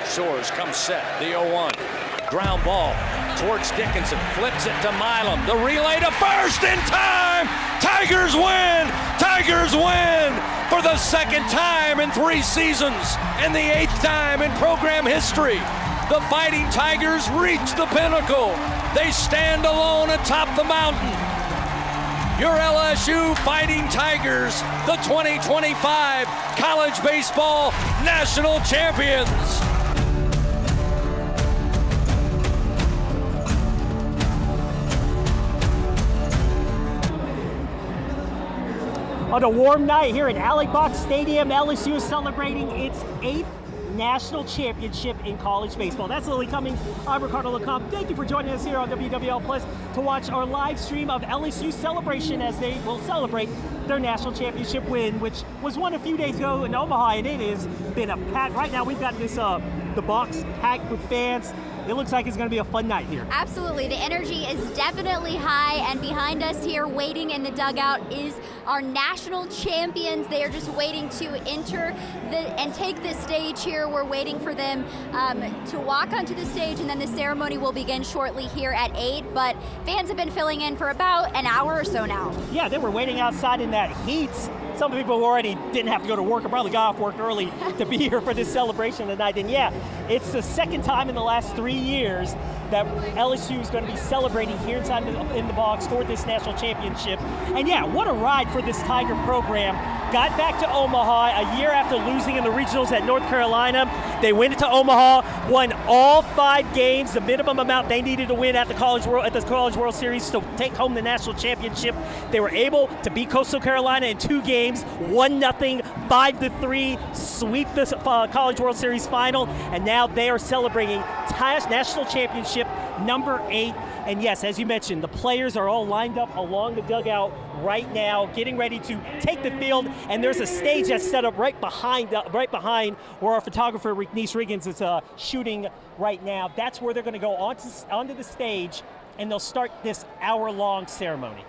Shores comes set, the 0-1. Ground ball towards Dickinson, flips it to Milam. The relay to first in time! Tigers win! Tigers win! For the second time in 3 seasons and the 8th time in program history. The Fighting Tigers reach the pinnacle. They stand alone atop the mountain. Your LSU Fighting Tigers, the 2025 College Baseball National Champions. On a warm night here at Alex Box Stadium, LSU is celebrating its 8th national championship in college baseball. That's Lily Cummings. I'm Ricardo LeComte. Thank you for joining us here on WWL Plus to watch our live stream of LSU celebration as they will celebrate their national championship win, which was won a few days ago in Omaha, and it has been a pack. Right now we've got this the box packed with fans. It looks like it's going to be a fun night here. Absolutely. The energy is definitely high, and behind us here waiting in the dugout is our national champions. They are just waiting to enter and take the stage here. We're waiting for them to walk onto the stage, and then the ceremony will begin shortly here at 8, but fans have been filling in for about an hour or so now. Yeah, they were waiting outside in that heat. Some people who already didn't have to go to work or probably got off work early to be here for this celebration tonight. And yeah, it's the second time in the last 3 years that LSU is going to be celebrating here inside in the box for this national championship. And yeah, what a ride for this Tiger program. Got back to Omaha a year after losing in the regionals at North Carolina. They went into Omaha, won all 5 games, the minimum amount they needed to win at the College World Series to take home the national championship. They were able to beat Coastal Carolina in 2 games, 1-0, 5-3, sweep the College World Series final, and now they are celebrating national championship number 8. And yes, as you mentioned, the players are all lined up along the dugout right now, getting ready to take the field. And there's a stage that's set up right behind where our photographer Niece Riggins is shooting right now. That's where they're going to go onto the stage, and they'll start this hour-long ceremony.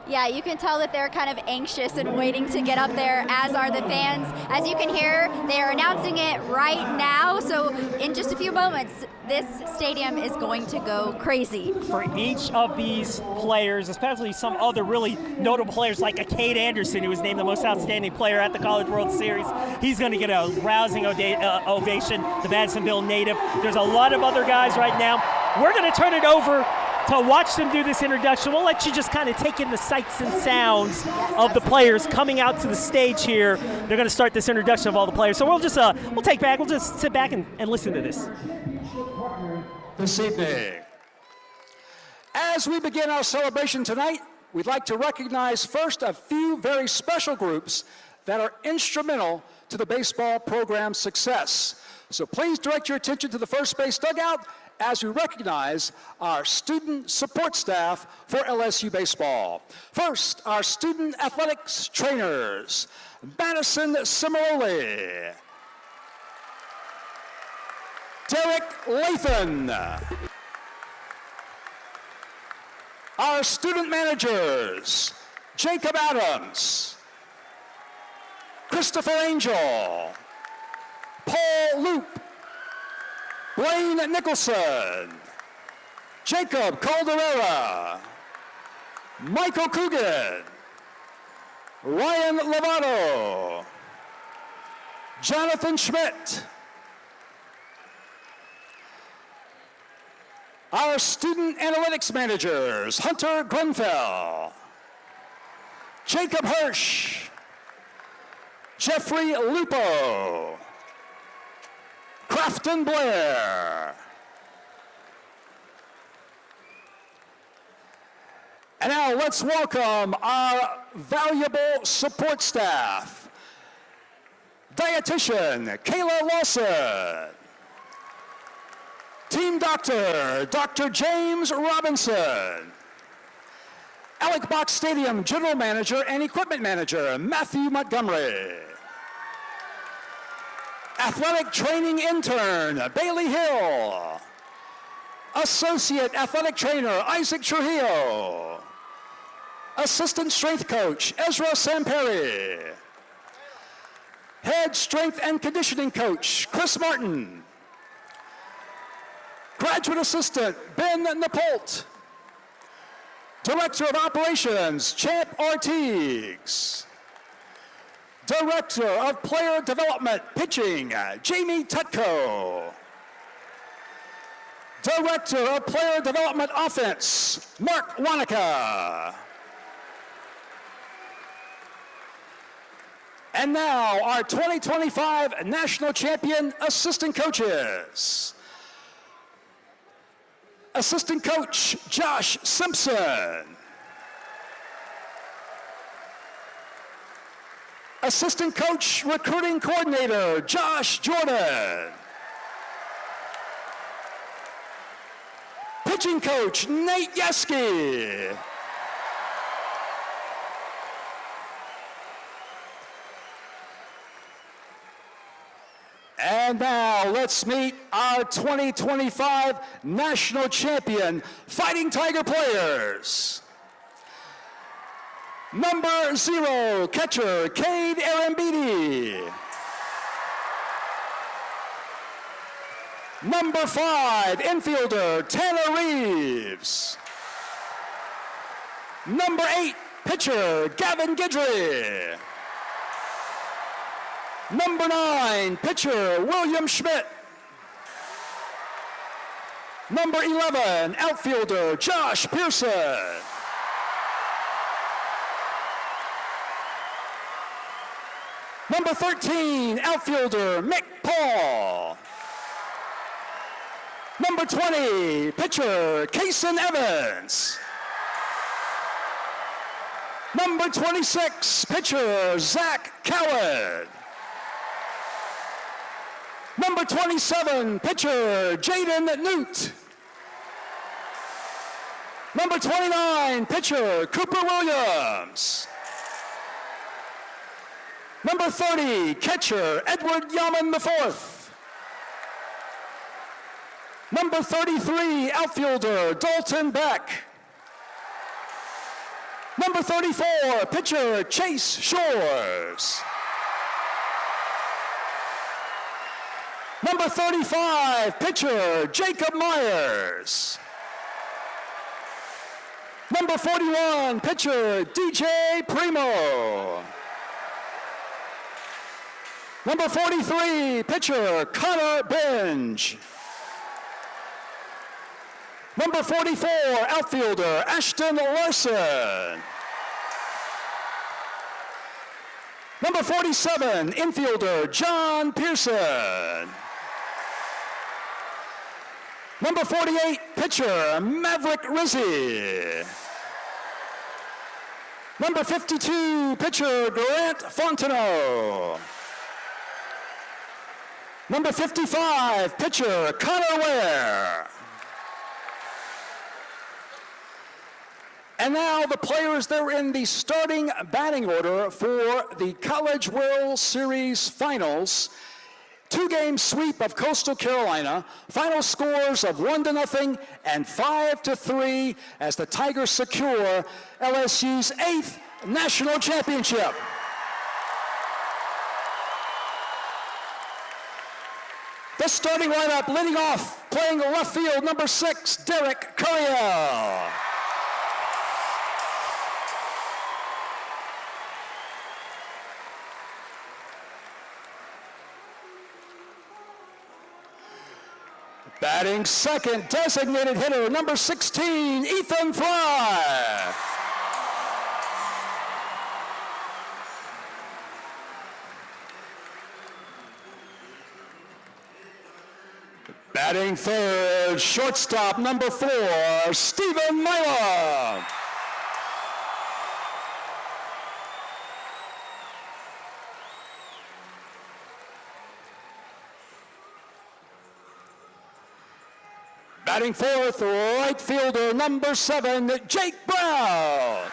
Yeah, you can tell that they're kind of anxious and waiting to get up there, as are the fans. As you can hear, they are announcing it right now. So in just a few moments, this stadium is going to go crazy. For each of these players, especially some other really notable players like a Cade Anderson, who was named the most outstanding player at the College World Series, he's going to get a rousing ovation, the Madisonville native. There's a lot of other guys right now. We're going to turn it over to watch them do this introduction. We'll let you just kind of take in the sights and sounds of the players coming out to the stage here. They're going to start this introduction of all the players. So we'll just we'll just sit back and listen to this. This evening, as we begin our celebration tonight, we'd like to recognize first a few very special groups that are instrumental to the baseball program's success. So please direct your attention to the first base dugout as we recognize our student support staff for LSU baseball. First, our student athletics trainers, Madison Cimaroli, Derek Lathan. Our student managers, Jacob Adams, Christopher Angel, Paul Loop, Blaine Nicholson, Jacob Calderera, Michael Coogan, Ryan Lovato, Jonathan Schmidt. Our student analytics managers, Hunter Grenfell, Jacob Hirsch, Jeffrey Lupo, Crafton Blair. And now let's welcome our valuable support staff. Dietitian, Kayla Lawson. Team doctor, Dr. James Robinson. Alex Box Stadium General Manager and Equipment Manager, Matthew Montgomery. Athletic Training Intern, Bailey Hill. Associate Athletic Trainer, Isaac Trujillo. Assistant Strength Coach, Ezra Samperi. Head Strength and Conditioning Coach, Chris Martin. Graduate Assistant, Ben Napolt. Director of Operations, Champ Ortiz. Director of Player Development, Pitching, Jamie Tutko. Director of Player Development Offense, Mark Wanaka. And now, our 2025 National Champion Assistant Coaches. Assistant Coach, Josh Simpson. Assistant Coach, Recruiting Coordinator, Josh Jordan. Pitching Coach, Nate Yeski. And now let's meet our 2025 National Champion Fighting Tiger players. Number 0, catcher, Cade Anderson. Number 5, infielder, Tanner Reeves. Number 8, pitcher, Gavin Guidry. Number 9, pitcher, William Schmidt. Number 11, outfielder, Josh Pearson. Number 13, outfielder, Mick Paul. Number 20, pitcher, Kason Evans. Number 26, pitcher, Zach Coward. Number 27, pitcher, Jaden Newt. Number 29, pitcher, Cooper Williams. Number 30, catcher, Edward Yaman IV. Number 33, outfielder, Dalton Beck. Number 34, pitcher, Chase Shores. Number 35, pitcher, Jacob Myers. Number 41, pitcher, DJ Primo. Number 43, pitcher, Connor Benj. Number 44, outfielder, Ashton Larson. Number 47, infielder, John Pearson. Number 48, pitcher, Maverick Rizzi. Number 52, pitcher, Grant Fontenot. Number 55, pitcher, Connor Ware. And now the players that are in the starting batting order for the College World Series Finals. 2-game sweep of Coastal Carolina, final scores of 1-0 and 5-3 as the Tigers secure LSU's 8th national championship. The starting lineup leading off, playing left field, number 6, Derek Curiel. Batting second, designated hitter, number 16, Ethan Fry. Batting third, shortstop, number 4, Stephen Milam. Batting fourth, right fielder, number 7, Jake Brown.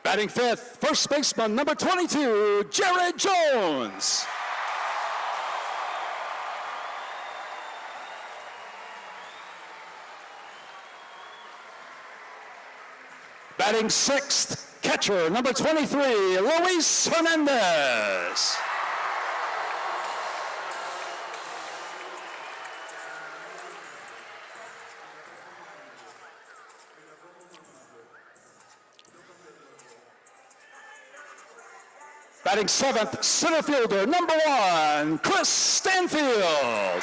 Batting fifth, first baseman, number 22, Jared Jones. Batting sixth, catcher, number 23, Luis Hernandez. Batting seventh, center fielder, number 1, Chris Stanfield.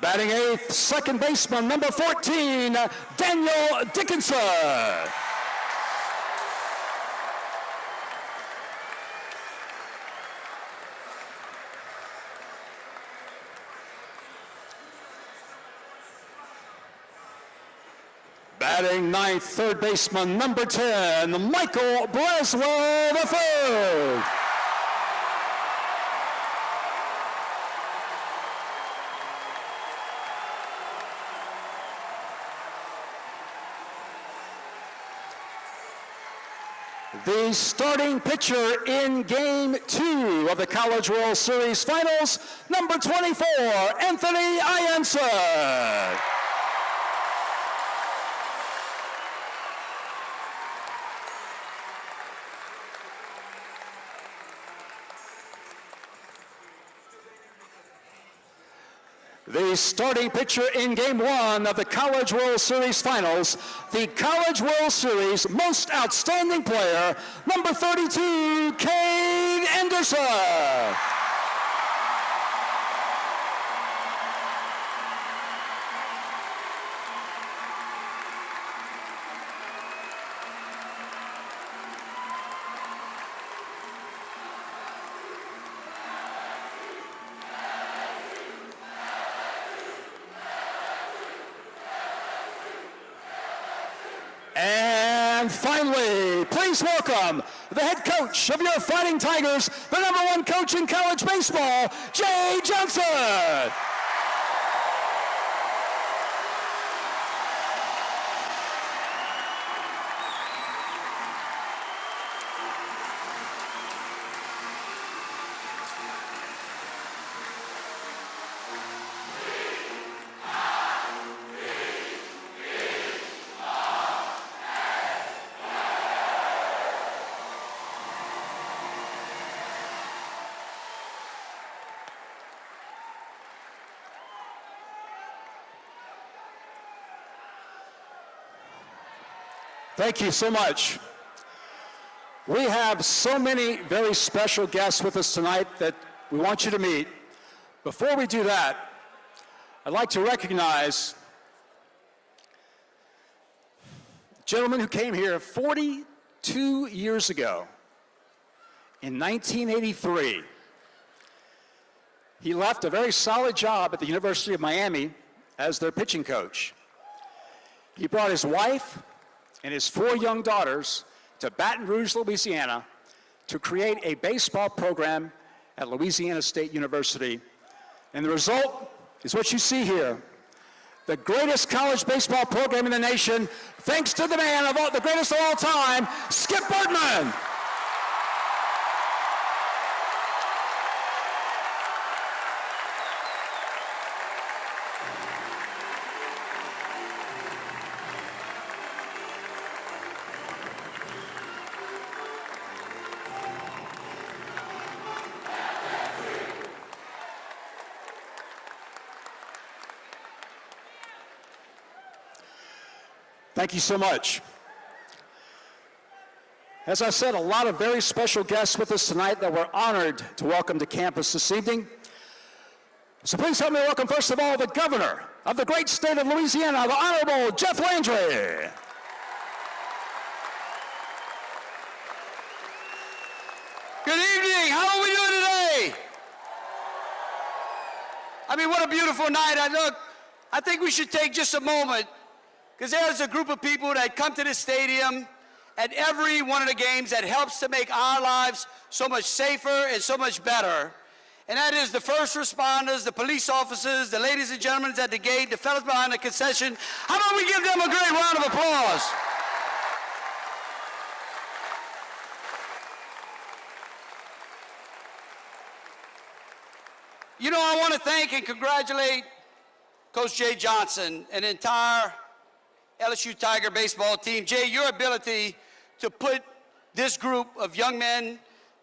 Batting eighth, second baseman, number 14, Daniel Dickinson. Batting ninth, third baseman, number 10, Michael Braswell III. The starting pitcher in Game 2 of the College World Series Finals, number 24, Anthony Ianson. The starting pitcher in Game 1 of the College World Series Finals, the College World Series Most Outstanding Player, number 32, Cade Anderson. And finally, please welcome the head coach of your Fighting Tigers, the #1 coach in college baseball, Jay Johnson. Thank you so much. We have so many very special guests with us tonight that we want you to meet. Before we do that, I'd like to recognize a gentleman who came here 42 years ago in 1983. He left a very solid job at the University of Miami as their pitching coach. He brought his wife and his 4 young daughters to Baton Rouge, Louisiana, to create a baseball program at Louisiana State University. And the result is what you see here. The greatest college baseball program in the nation, thanks to the man of all, the greatest of all time, Skip Bertman. Thank you so much. As I said, a lot of very special guests with us tonight that we're honored to welcome to campus this evening. So please help me welcome, first of all, the governor of the great state of Louisiana, the Honorable Jeff Landry. Good evening. How are we doing today? I mean, what a beautiful night. I think we should take just a moment, because there's a group of people that come to this stadium at every one of the games that helps to make our lives so much safer and so much better. And that is the first responders, the police officers, the ladies and gentlemen at the gate, the fellas behind the concession. How about we give them a great round of applause? You know, I want to thank and congratulate Coach Jay Johnson and the entire LSU Tiger baseball team. Jay, your ability to put this group of young men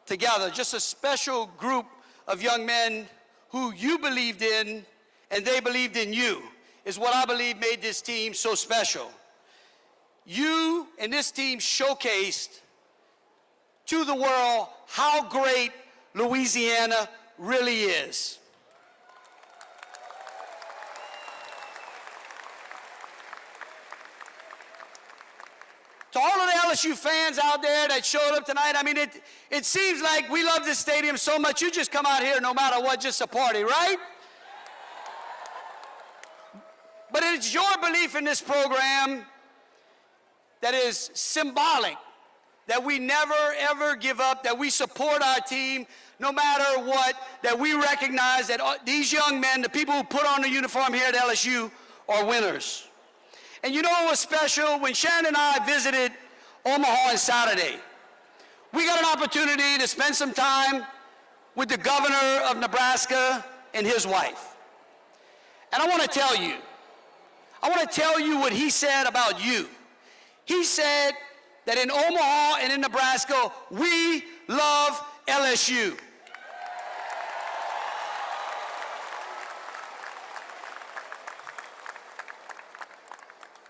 together, just a special group of young men who you believed in and they believed in you, is what I believe made this team so special. You and this team showcased to the world how great Louisiana really is. To all of the LSU fans out there that showed up tonight, I mean, it seems like we love this stadium so much, you just come out here no matter what, just a party, right? But it's your belief in this program that is symbolic, that we never, ever give up, that we support our team no matter what, that we recognize that these young men, the people who put on the uniform here at LSU, are winners. And you know what was special? When Sharon and I visited Omaha on Saturday, we got an opportunity to spend some time with the governor of Nebraska and his wife. And I want to tell you what he said about you. He said that in Omaha and in Nebraska, we love LSU.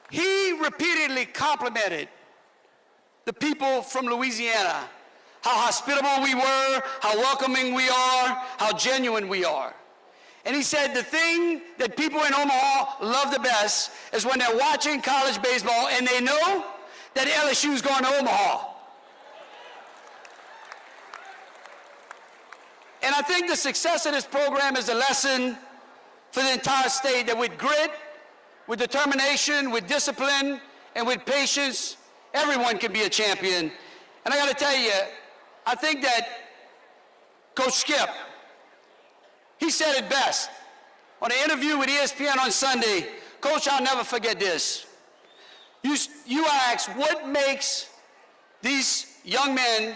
He repeatedly complimented the people from Louisiana, how hospitable we were, how welcoming we are, how genuine we are. And he said the thing that people in Omaha love the best is when they're watching college baseball and they know that LSU is going to Omaha. And I think the success of this program is a lesson for the entire state that with grit, with determination, with discipline, and with patience, everyone can be a champion. And I got to tell you, I think that Coach Skip, he said it best. On an interview with ESPN on Sunday, Coach, I'll never forget this. You asked, what makes these young men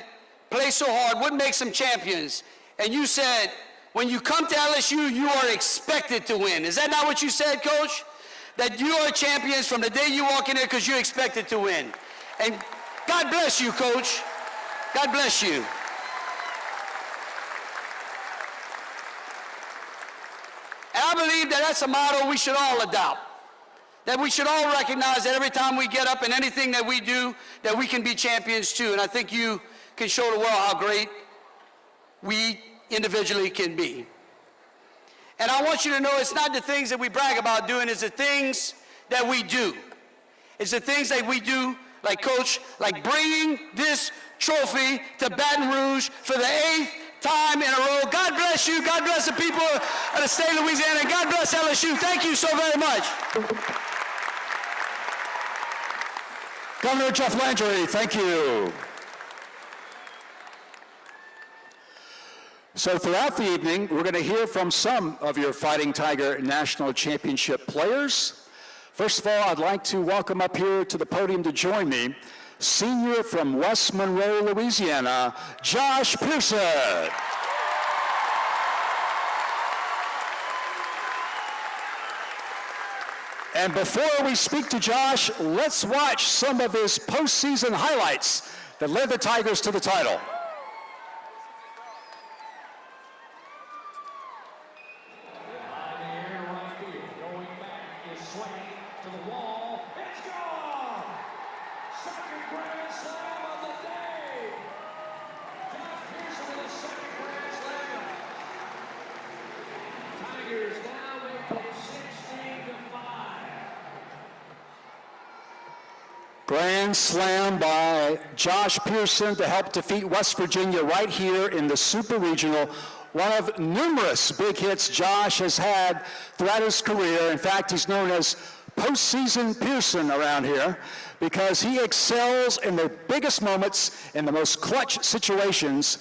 play so hard? What makes them champions? And you said, when you come to LSU, you are expected to win. Is that not what you said, Coach? That you are champions from the day you walk in there because you're expected to win. And God bless you, Coach. God bless you. And I believe that that's a motto we should all adopt. That we should all recognize that every time we get up in anything that we do, that we can be champions too. And I think you can show the world how great we individually can be. And I want you to know it's not the things that we brag about doing, it's the things that we do. It's the things that we do, like Coach, like bringing this trophy to Baton Rouge for the 8th time in a row. God bless you. God bless the people of the state of Louisiana. God bless LSU. Thank you so very much. Governor Jeff Landry, thank you. So throughout the evening, we're going to hear from some of your Fighting Tiger National Championship players. First of all, I'd like to welcome up here to the podium to join me, senior from West Monroe, Louisiana, Josh Pearson. And before we speak to Josh, let's watch some of his postseason highlights that led the Tigers to the title. Grand slam by Josh Pearson to help defeat West Virginia right here in the Super Regional. One of numerous big hits Josh has had throughout his career. In fact, he's known as Postseason Pearson around here because he excels in the biggest moments, in the most clutch situations.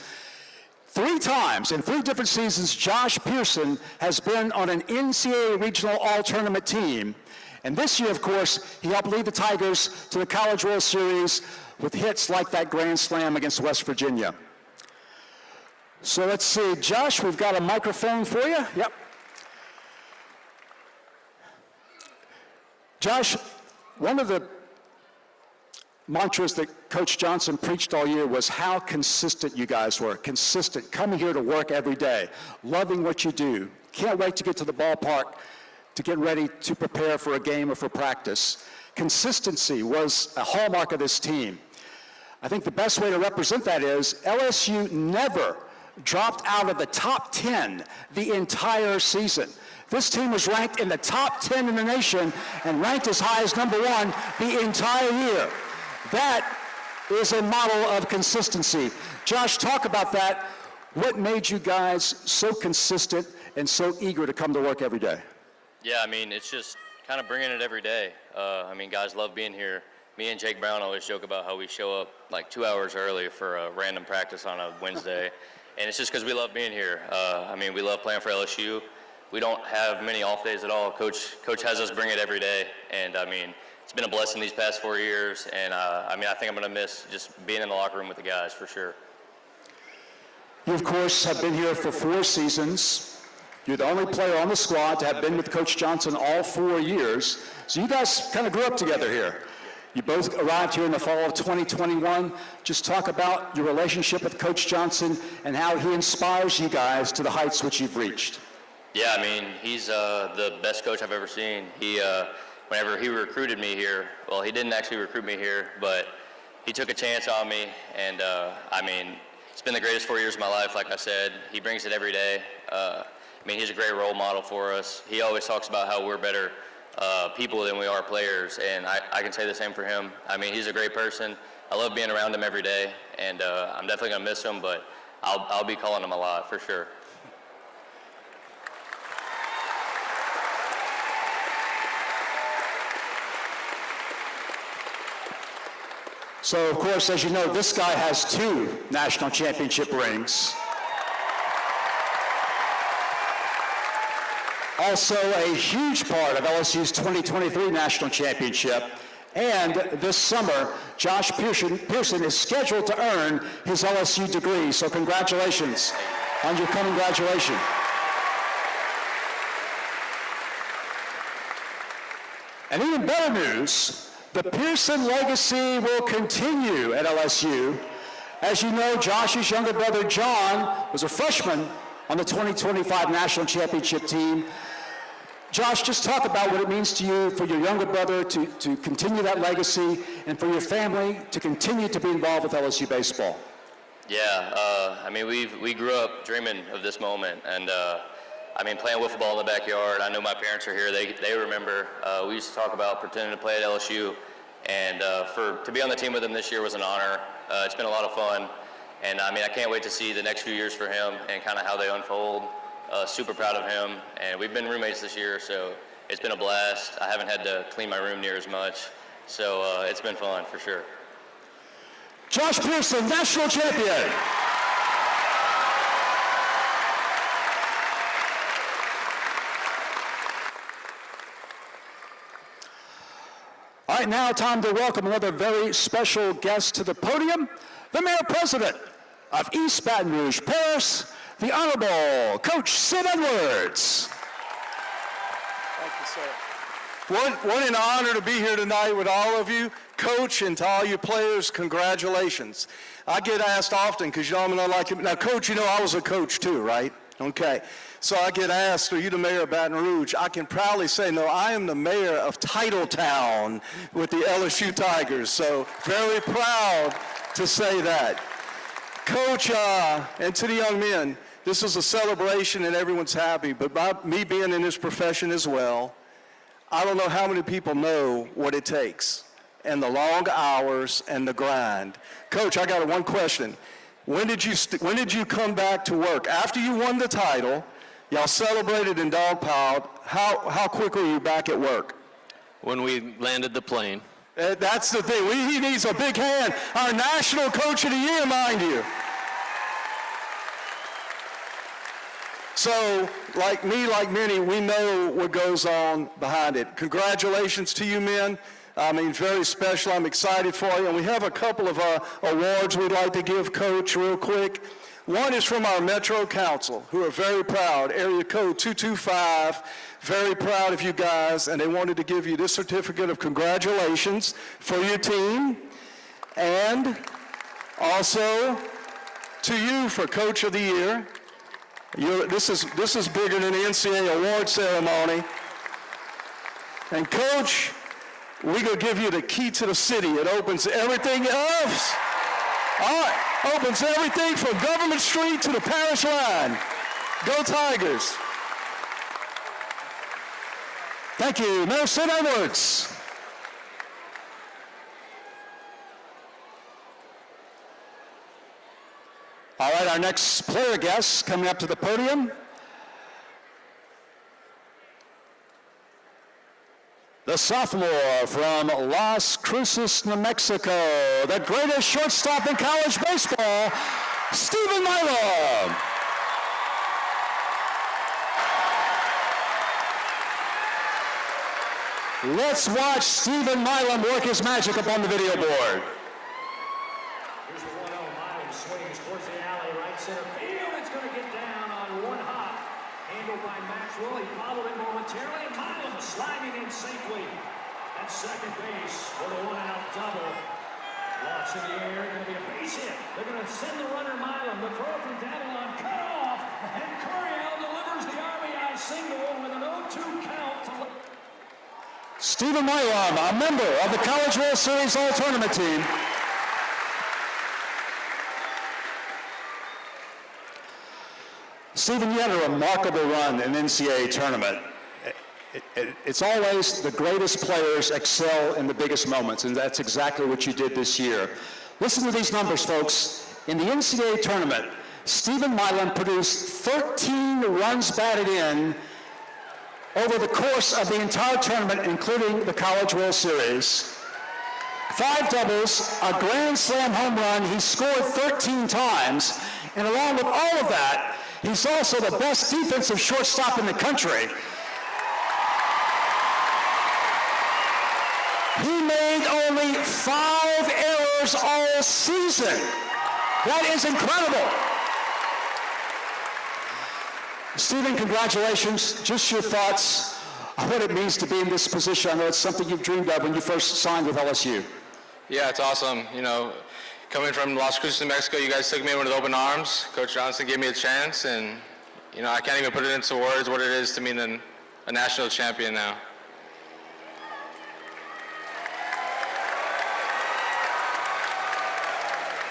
3 times in 3 different seasons, Josh Pearson has been on an NCAA Regional All-Tournament team. And this year, of course, he helped lead the Tigers to the College World Series with hits like that grand slam against West Virginia. So let's see, Josh, we've got a microphone for you. Yep. Josh, one of the mantras that Coach Johnson preached all year was how consistent you guys were. Consistent, coming here to work every day, loving what you do. Can't wait to get to the ballpark to get ready to prepare for a game or for practice. Consistency was a hallmark of this team. I think the best way to represent that is LSU never dropped out of the top 10 the entire season. This team was ranked in the top 10 in the nation and ranked as high as number 1 the entire year. That is a model of consistency. Josh, talk about that. What made you guys so consistent and so eager to come to work every day? Yeah, I mean, it's just kind of bringing it every day. I mean, guys love being here. Me and Jake Brown always joke about how we show up like 2 hours early for a random practice on a Wednesday. And it's just because we love being here. I mean, we love playing for LSU. We don't have many off days at all. Coach has us bring it every day. And I mean, it's been a blessing these past 4 years. And I mean, I think I'm going to miss just being in the locker room with the guys for sure. You, of course, have been here for 4 seasons. You're the only player on the squad to have been with Coach Johnson all 4 years. So you guys kind of grew up together here. You both arrived here in the fall of 2021. Just talk about your relationship with Coach Johnson and how he inspires you guys to the heights which you've reached. Yeah, I mean, he's the best coach I've ever seen. Whenever he recruited me here, well, he didn't actually recruit me here, but he took a chance on me, and I mean, it's been the greatest 4 years of my life, like I said. He brings it every day. I mean, he's a great role model for us. He always talks about how we're better people than we are players, and I can say the same for him. I mean, he's a great person. I love being around him every day, and I'm definitely going to miss him, but I'll be calling him a lot for sure. So, of course, as you know, this guy has 2 national championship rings. Also a huge part of LSU's 2023 national championship. And this summer, Josh Pearson is scheduled to earn his LSU degree. So congratulations on your coming graduation. And even better news, the Pearson legacy will continue at LSU. As you know, Josh's younger brother, John, was a freshman on the 2025 national championship team. Josh, just talk about what it means to you for your younger brother to continue that legacy and for your family to continue to be involved with LSU baseball. Yeah, I mean, we grew up dreaming of this moment, and I mean, playing wiffle ball in the backyard. I know my parents are here. They remember. We used to talk about pretending to play at LSU, and to be on the team with him this year was an honor. It's been a lot of fun, and I mean, I can't wait to see the next few years for him and kind of how they unfold. Super proud of him, and we've been roommates this year, so it's been a blast. I haven't had to clean my room near as much, so it's been fun for sure. Josh Pearson, national champion. All right, now time to welcome another very special guest to the podium, the Mayor President of East Baton Rouge Parish, the Honorable Coach Sid Edwards. Thank you, sir. What an honor to be here tonight with all of you. Coach, and to all you players, congratulations. I get asked often, because you know I'm not like him. Now, Coach, you know I was a coach too, right? Okay. So I get asked, are you the mayor of Baton Rouge? I can proudly say, no, I am the mayor of Titletown with the LSU Tigers. So very proud to say that. Coach, and to the young men, this is a celebration and everyone's happy, but by me being in this profession as well, I don't know how many people know what it takes and the long hours and the grind. Coach, I got one question. When did you come back to work? After you won the title, y'all celebrated and dogpiled, how quick were you back at work? When we landed the plane. That's the thing. He needs a big hand. Our National Coach of the Year, mind you. So, like me, like many, we know what goes on behind it. Congratulations to you men. I mean, very special. I'm excited for you. And we have a couple of awards we'd like to give Coach real quick. One is from our Metro Council, who are very proud, area code 225, very proud of you guys, and they wanted to give you this certificate of congratulations for your team, and also to you for Coach of the Year. This is bigger than the NCAA award ceremony. And Coach, we're going to give you the key to the city. It opens everything else. All right, opens everything from Government Street to the parish line. Go Tigers. Thank you. Nelson Edwards. All right, our next player guest coming up to the podium. The sophomore from Las Cruces, New Mexico, the greatest shortstop in college baseball, Stephen Milam. Let's watch Stephen Milam work his magic up on the video board. Here's the 1-0. Milam swings towards the alley, right center field. It's going to get down on one hop. Handled by Maxwell. He followed it momentarily, and Milam sliding in safely at second base for the one-out double. Lots in the air, going to be a base hit. They're going to send the runner Milam. The throw from Davalon cut off, and Curiel delivers the RBI single with an 0-2 count to Stephen Milam, a member of the College World Series All-Tournament team. Stephen, you had a remarkable run in the NCAA tournament. It's always the greatest players excel in the biggest moments, and that's exactly what you did this year. Listen to these numbers, folks. In the NCAA tournament, Stephen Milam produced 13 runs batted in over the course of the entire tournament, including the College World Series. 5 doubles, a grand slam home run. He scored 13 times, and along with all of that, he's also the best defensive shortstop in the country. He made only 5 errors all season. That is incredible. Stephen, congratulations. Just your thoughts on what it means to be in this position. I know it's something you've dreamed of when you first signed with LSU. Yeah, it's awesome. You know, coming from Las Cruces, New Mexico, you guys took me in with open arms. Coach Johnson gave me a chance, and, you know, I can't even put it into words what it is to be a national champion now.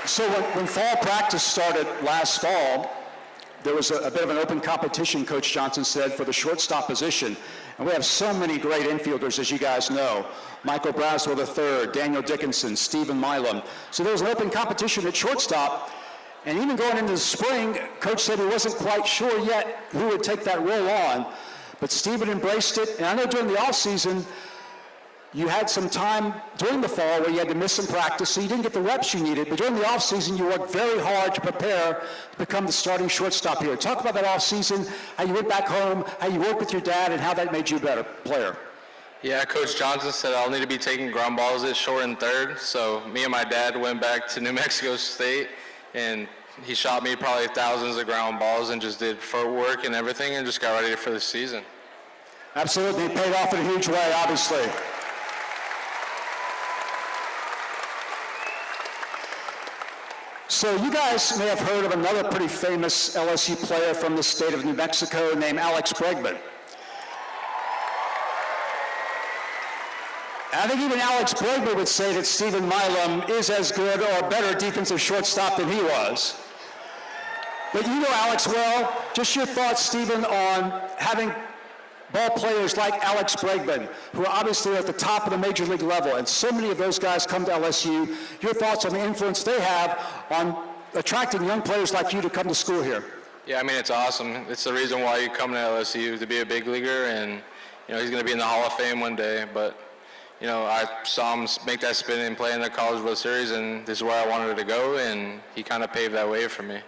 So when fall practice started last fall, there was a bit of an open competition, Coach Johnson said, for the shortstop position. And we have so many great infielders, as you guys know. Michael Braswell III, Daniel Dickinson, Stephen Milam. So there was an open competition at shortstop. And even going into the spring, Coach said he wasn't quite sure yet who would take that role on. But Stephen embraced it. And I know during the offseason, you had some time during the fall where you had to miss some practice, so you didn't get the reps you needed. But during the offseason, you worked very hard to prepare to become the starting shortstop here. Talk about that offseason, how you went back home, how you worked with your dad, and how that made you a better player. Yeah, Coach Johnson said I'll need to be taking ground balls at short and third. So me and my dad went back to New Mexico State, and he shot me probably thousands of ground balls and just did footwork and everything and just got ready for the season. Absolutely. It paid off in a huge way, obviously. So you guys may have heard of another pretty famous LSU player from the state of New Mexico named Alex Bregman. I think even Alex Bregman would say that Stephen Milam is as good or better defensive shortstop than he was. But you know Alex well. Just your thoughts, Stephen, on having ball players like Alex Bregman, who are obviously at the top of the major league level, and so many of those guys come to LSU. Your thoughts on the influence they have on attracting young players like you to come to school here? Yeah, I mean, it's awesome. It's the reason why you come to LSU, to be a big leaguer, and, you know, he's going to be in the Hall of Fame one day. But, you know, I saw him make that spin and play in the College World Series, and this is where I wanted to go, and he kind of paved that way for me.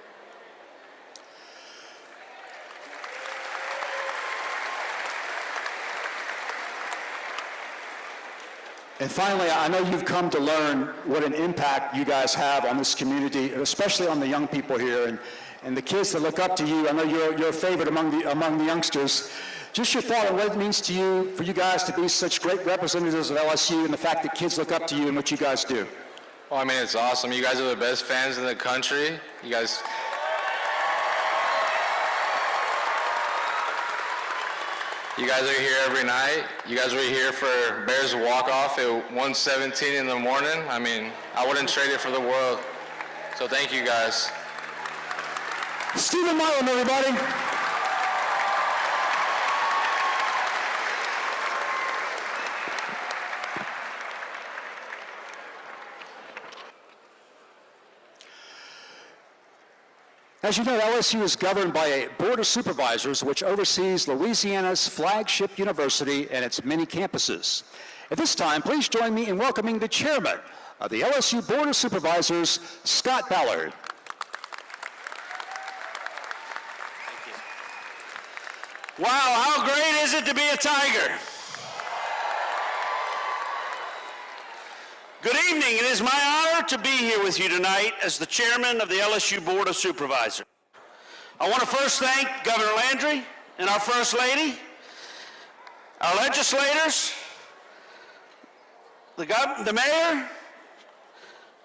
And finally, I know you've come to learn what an impact you guys have on this community, especially on the young people here. and the kids that look up to you. I know you're a favorite among the youngsters. Just your thought on what it means to you, for you guys to be such great representatives of LSU, and the fact that kids look up to you and what you guys do. Well, I mean, it's awesome. You guys are the best fans in the country. You guys are here every night. You guys were here for Bears walk-off at 1:17 in the morning. I mean, I wouldn't trade it for the world. So thank you guys. Stephen Milam, everybody. As you know, LSU is governed by a Board of Supervisors which oversees Louisiana's flagship university and its many campuses. At this time, please join me in welcoming the chairman of the LSU Board of Supervisors, Scott Ballard. Wow, how great is it to be a Tiger? Good evening. It is my honor to be here with you tonight as the chairman of the LSU Board of Supervisors. I want to first thank Governor Landry and our First Lady, our legislators, the mayor,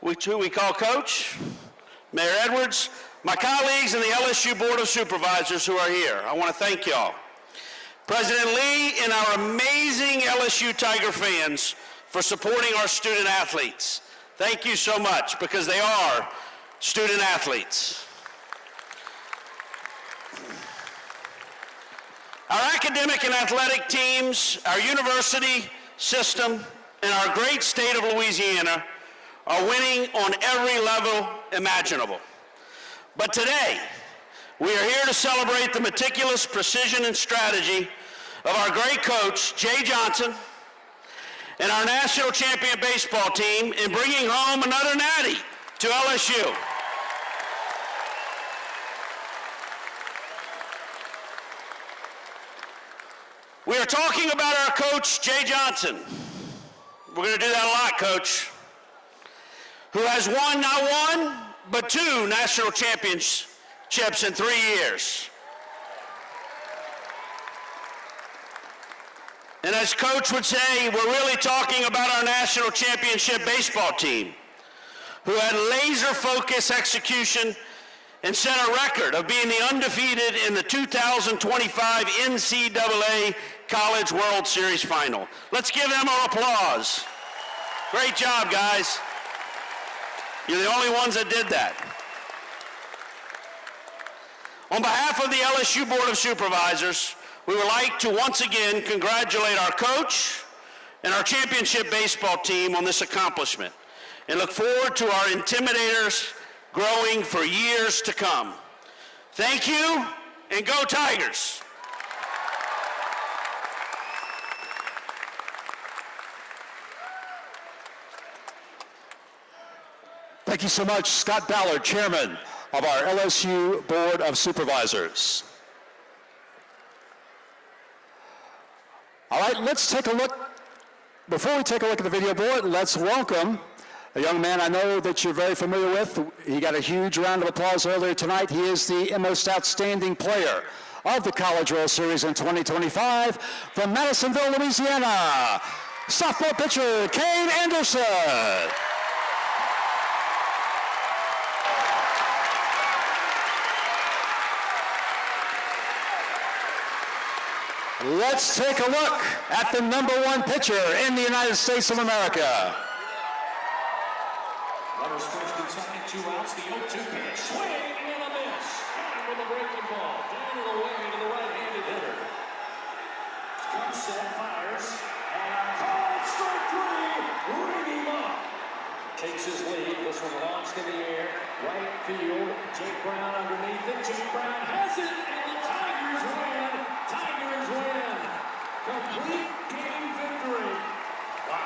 who we call Coach, Mayor Edwards, my colleagues in the LSU Board of Supervisors who are here. I want to thank y'all. President Lee and our amazing LSU Tiger fans for supporting our student athletes. Thank you so much, because they are student athletes. Our academic and athletic teams, our university system, and our great state of Louisiana are winning on every level imaginable. But today, we are here to celebrate the meticulous precision and strategy of our great coach, Jay Johnson, and our national champion baseball team in bringing home another natty to LSU. We are talking about our coach, Jay Johnson. We're going to do that a lot, Coach, who has won not one, but 2 national championships in 3 years. And as Coach would say, we're really talking about our national championship baseball team, who had laser-focused execution and set a record of being the undefeated in the 2025 NCAA College World Series Final. Let's give them an applause. Great job, guys. You're the only ones that did that. On behalf of the LSU Board of Supervisors, we would like to once again congratulate our coach and our championship baseball team on this accomplishment, and look forward to our Intimidators growing for years to come. Thank you, and go Tigers! Thank you so much, Scott Ballard, chairman of our LSU Board of Supervisors. All right, let's take a look. Before we take a look at the video board, let's welcome a young man I know that you're very familiar with. He got a huge round of applause earlier tonight. He is the most outstanding player of the College World Series in 2025 from Madisonville, Louisiana. Sophomore pitcher, Cade Anderson. Let's take a look at the #1 pitcher in the United States of America. Runners first and second, 2 outs. The 0-2 pitch, swing and a miss. And with a breaking ball, down and away to the right-handed hitter. Comes set, fires, and called strike 3. Ring him up. Takes his lead. This one launched in the air, right field. Jake Brown underneath it. Jake Brown has it, and the Tigers win. Tigers win. Complete game victory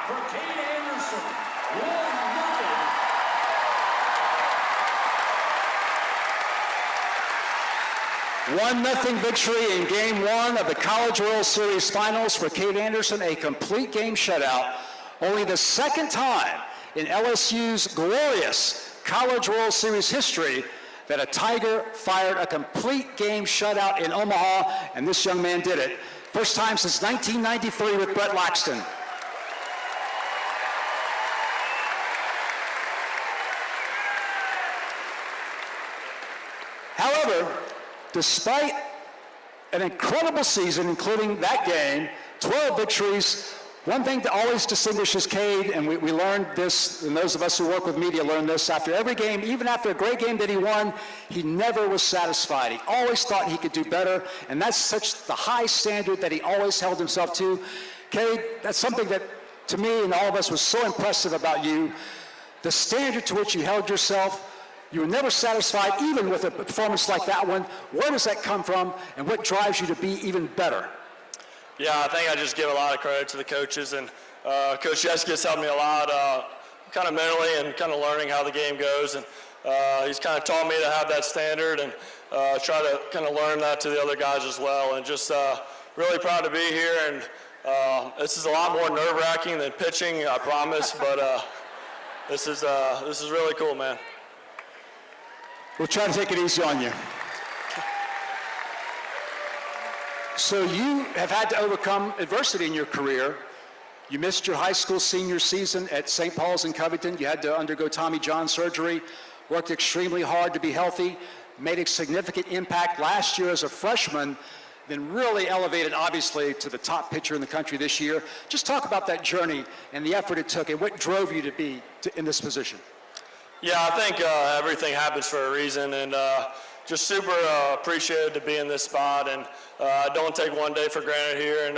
for Cade Anderson. 1-0. One 1-0 victory in Game 1 of the College World Series Finals for Cade Anderson, a complete game shutout. Only the second time in LSU's glorious College World Series history that a Tiger fired a complete game shutout in Omaha, and this young man did it. First time since 1993 with Brett Laxton. However, despite an incredible season, including that game, 12 victories, one thing that always distinguishes Cade, and we learned this, and those of us who work with media learned this, after every game, even after a great game that he won, he never was satisfied. He always thought he could do better, and that's such the high standard that he always held himself to. Cade, that's something that, to me and all of us, was so impressive about you. The standard to which you held yourself, you were never satisfied, even with a performance like that one. Where does that come from, and what drives you to be even better? Yeah, I think I just give a lot of credit to the coaches, and Coach Jessica's helped me a lot, kind of mentally and kind of learning how the game goes, and he's kind of taught me to have that standard and try to kind of learn that to the other guys as well, and just really proud to be here, and this is a lot more nerve-wracking than pitching, I promise, but this is really cool, man. We'll try to take it easy on you. So you have had to overcome adversity in your career. You missed your high school senior season at St. Paul's in Covington. You had to undergo Tommy John surgery, worked extremely hard to be healthy, made a significant impact last year as a freshman, then really elevated, obviously, to the top pitcher in the country this year. Just talk about that journey and the effort it took and what drove you to be in this position. Yeah, I think everything happens for a reason, and just super appreciated to be in this spot, and I don't take one day for granted here, and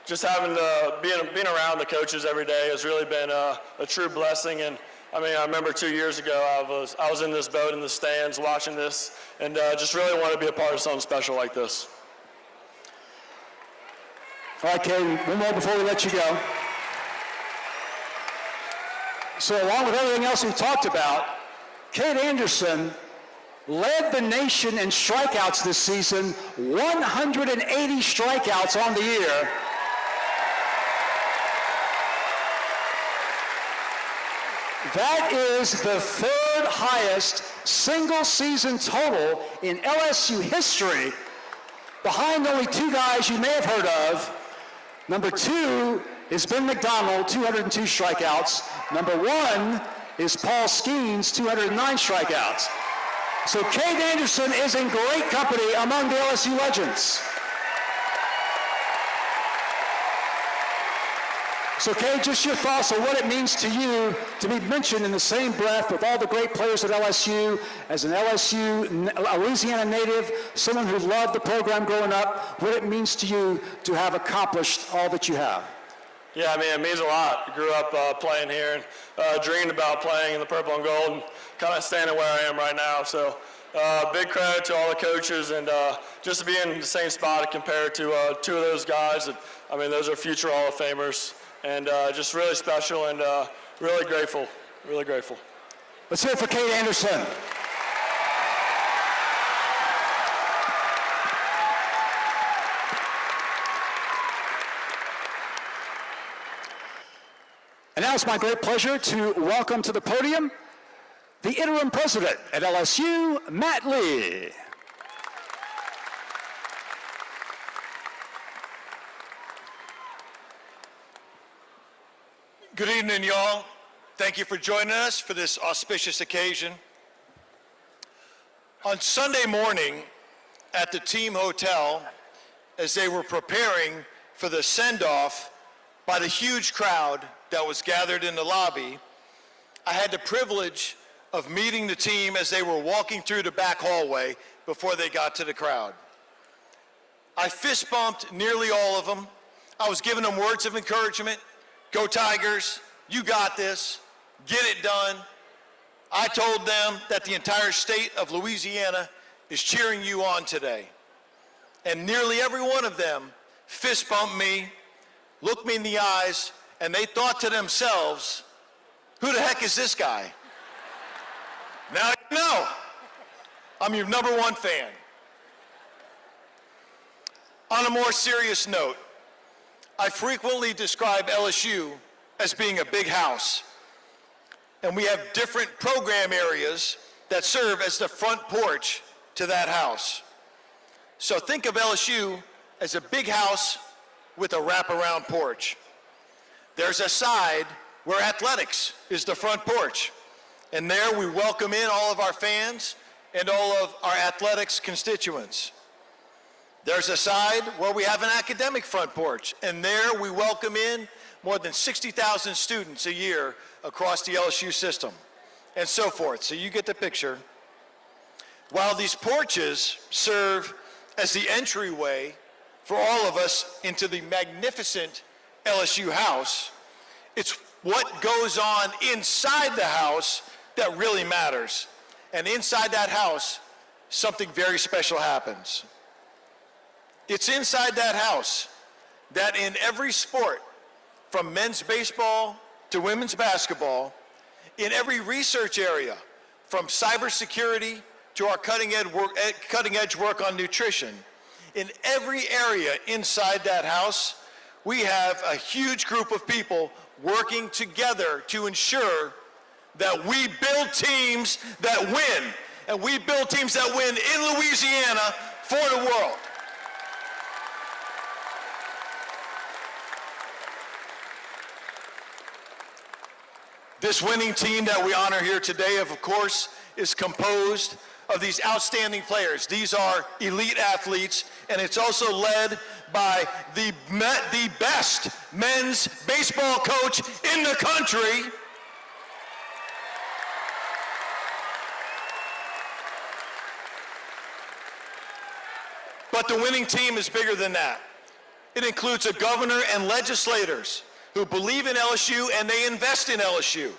just having being around the coaches every day has really been a true blessing. And I mean, I remember 2 years ago I was in this boat in the stands watching this, and just really wanted to be a part of something special like this. All right, Cade, one more before we let you go. So along with everything else we've talked about, Cade Anderson led the nation in strikeouts this season, 180 strikeouts on the year. That is the third highest single season total in LSU history, behind only two guys you may have heard of. Number 2 is Ben McDonald, 202 strikeouts. Number 1 is Paul Skeens, 209 strikeouts. So Cade Anderson is in great company among the LSU legends. So Cade, just your thoughts on what it means to you to be mentioned in the same breath with all the great players at LSU, as an Louisiana native, someone who loved the program growing up, what it means to you to have accomplished all that you have. Yeah, I mean, it means a lot. I grew up playing here and dreamed about playing in the purple and gold, and kind of standing where I am right now. So big credit to all the coaches, and just to be in the same spot compared to 2 of those guys. I mean, those are future Hall of Famers, and just really special, and really grateful, really grateful. Let's hear it for Cade Anderson. And now it's my great pleasure to welcome to the podium the interim president at LSU, Matt Lee. Good evening, y'all. Thank you for joining us for this auspicious occasion. On Sunday morning at the team hotel, as they were preparing for the send-off by the huge crowd that was gathered in the lobby, I had the privilege of meeting the team as they were walking through the back hallway before they got to the crowd. I fist bumped nearly all of them. I was giving them words of encouragement. Go Tigers, you got this, get it done. I told them that the entire state of Louisiana is cheering you on today. And nearly every one of them fist bumped me, looked me in the eyes, and they thought to themselves, who the heck is this guy? Now you know, I'm your #1 fan. On a more serious note, I frequently describe LSU as being a big house, and we have different program areas that serve as the front porch to that house. So think of LSU as a big house with a wraparound porch. There's a side where athletics is the front porch. And there we welcome in all of our fans and all of our athletics constituents. There's a side where we have an academic front porch, and there we welcome in more than 60,000 students a year across the LSU system, and so forth. So you get the picture. While these porches serve as the entryway for all of us into the magnificent LSU house, it's what goes on inside the house that really matters. And inside that house, something very special happens. It's inside that house that in every sport, from men's baseball to women's basketball, in every research area, from cybersecurity to our cutting edge work on nutrition, in every area inside that house, we have a huge group of people working together to ensure that we build teams that win, and we build teams that win in Louisiana for the world. This winning team that we honor here today, of course, is composed of these outstanding players. These are elite athletes, and it's also led by the best men's baseball coach in the country. But the winning team is bigger than that. It includes a governor and legislators who believe in LSU and they invest in LSU.